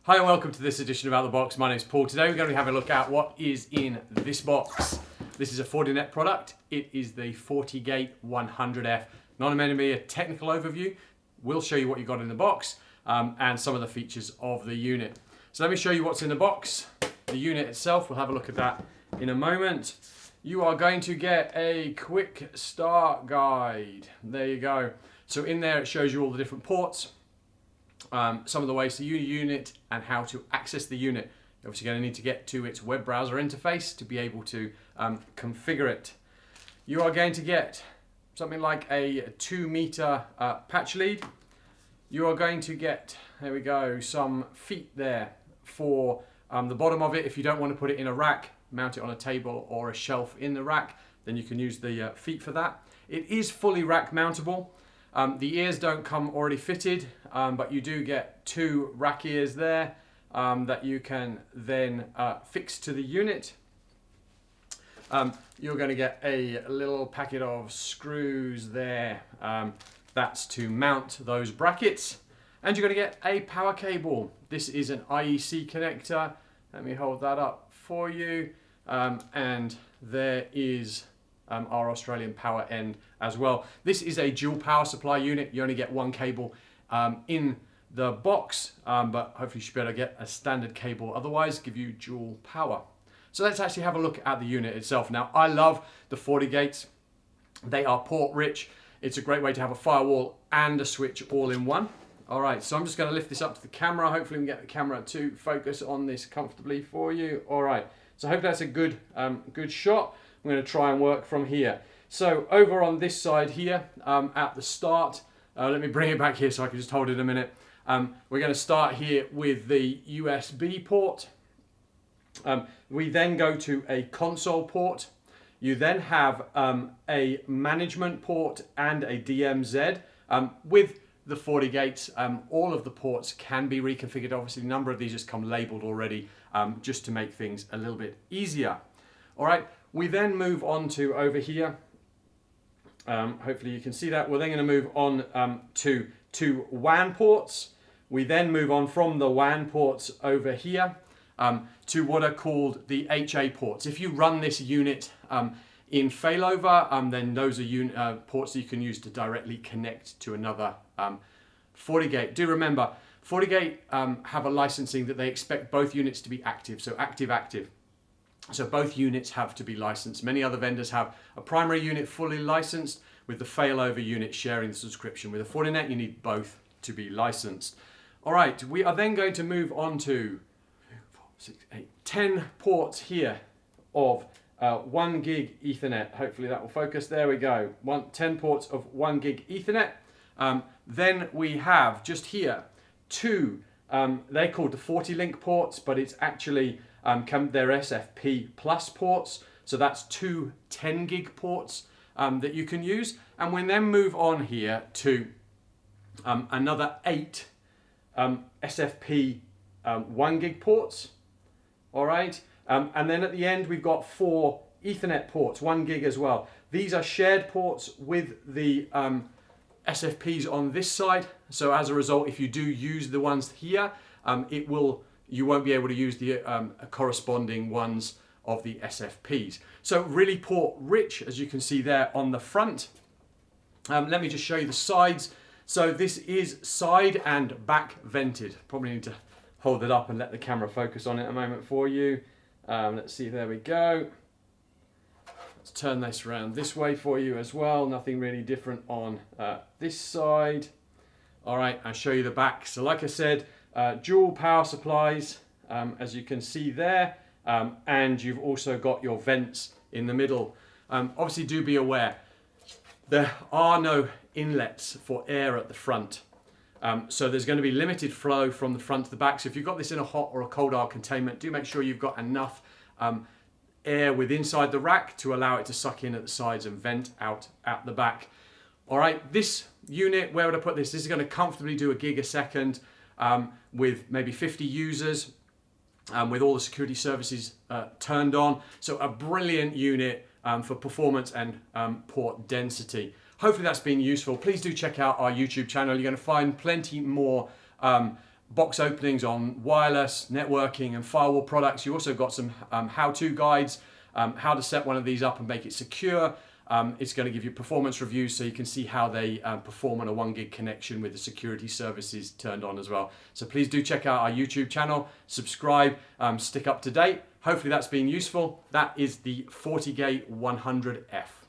Hi and welcome to this edition of Out of the Box. My name is Paul. Today we're going to have a look at what is in this box. This is a Fortigate product. It is the Fortigate 100F. Not meant to be a technical overview. We'll show you what you got in the box and some of the features of the unit. So let me show you what's in the box. The unit itself, we'll have a look at that in a moment. You are going to get a quick start guide. There you go. So in there it shows you all the different ports. Some of the ways to use the unit and how to access the unit. You're obviously going to need to get to its web browser interface to be able to configure it. You are going to get something like a 2-meter patch lead. You are going to get, there we go, some feet there for the bottom of it. If you don't want to put it in a rack, mount it on a table or a shelf in the rack, then you can use the feet for that. It is fully rack mountable. The ears don't come already fitted, but you do get 2 rack ears there that you can then fix to the unit. You're going to get a little packet of screws there. That's to mount those brackets. And you're going to get a power cable. This is an IEC connector. Let me hold that up for you. And there is our Australian power end as well. This is a dual power supply unit. You only get 1 cable in the box, but hopefully you should be able to get a standard cable. Otherwise, give you dual power. So let's actually have a look at the unit itself. Now, I love the Fortigates. They are port rich. It's a great way to have a firewall and a switch all in one. All right, so I'm just going to lift this up to the camera. Hopefully we can get the camera to focus on this comfortably for you. All right, so hopefully that's a good, good shot. I'm going to try and work from here. So over on this side here, at the start, let me bring it back here so I can just hold it a minute. We're going to start here with the USB port. We then go to a console port. You then have a management port and a DMZ. With the Fortigates, all of the ports can be reconfigured. Obviously, a number of these just come labeled already just to make things a little bit easier. All right, we then move on to over here. Hopefully you can see that. We're then going to move on to WAN ports. We then move on from the WAN ports over here to what are called the HA ports. If you run this unit in failover, then those are ports that you can use to directly connect to another Fortigate. Do remember, Fortigate have a licensing that they expect both units to be active, so active. So both units have to be licensed. Many other vendors have a primary unit fully licensed with the failover unit sharing the subscription. With a Fortinet, you need both to be licensed. All right, we are then going to move on to 10 ports here of 1 gig Ethernet. Hopefully that will focus. There we go. 10 ports of 1 gig Ethernet. Then we have just here 2, they're called the FortiLink ports, but it's actually they're SFP plus ports. So that's 2 10 gig ports that you can use. And we then move on here to another 8 SFP 1 gig ports. All right. And then at the end, we've got 4 Ethernet ports, 1 gig as well. These are shared ports with the SFPs on this side. So as a result, if you do use the ones here, you won't be able to use the corresponding ones of the SFPs. So really port rich, as you can see there on the front. Let me just show you the sides. So this is side and back vented. Probably need to hold it up and let the camera focus on it a moment for you. Let's see, there we go. Let's turn this around this way for you as well. Nothing really different on this side. All right, I'll show you the back. So like I said, dual power supplies, as you can see there, and you've also got your vents in the middle. Obviously, do be aware, there are no inlets for air at the front. So there's going to be limited flow from the front to the back. So if you've got this in a hot or a cold aisle containment, do make sure you've got enough air with inside the rack to allow it to suck in at the sides and vent out at the back. All right, this unit, where would I put this? This is going to comfortably do 1 gig a second with maybe 50 users with all the security services turned on. So a brilliant unit for performance and port density. Hopefully that's been useful. Please do check out our YouTube channel. You're going to find plenty more box openings on wireless, networking and firewall products. You also got some how-to guides, how to set one of these up and make it secure. It's going to give you performance reviews so you can see how they perform on a 1 gig connection with the security services turned on as well. So please do check out our YouTube channel, subscribe, stick up to date. Hopefully that's been useful. That is the Fortigate 100F.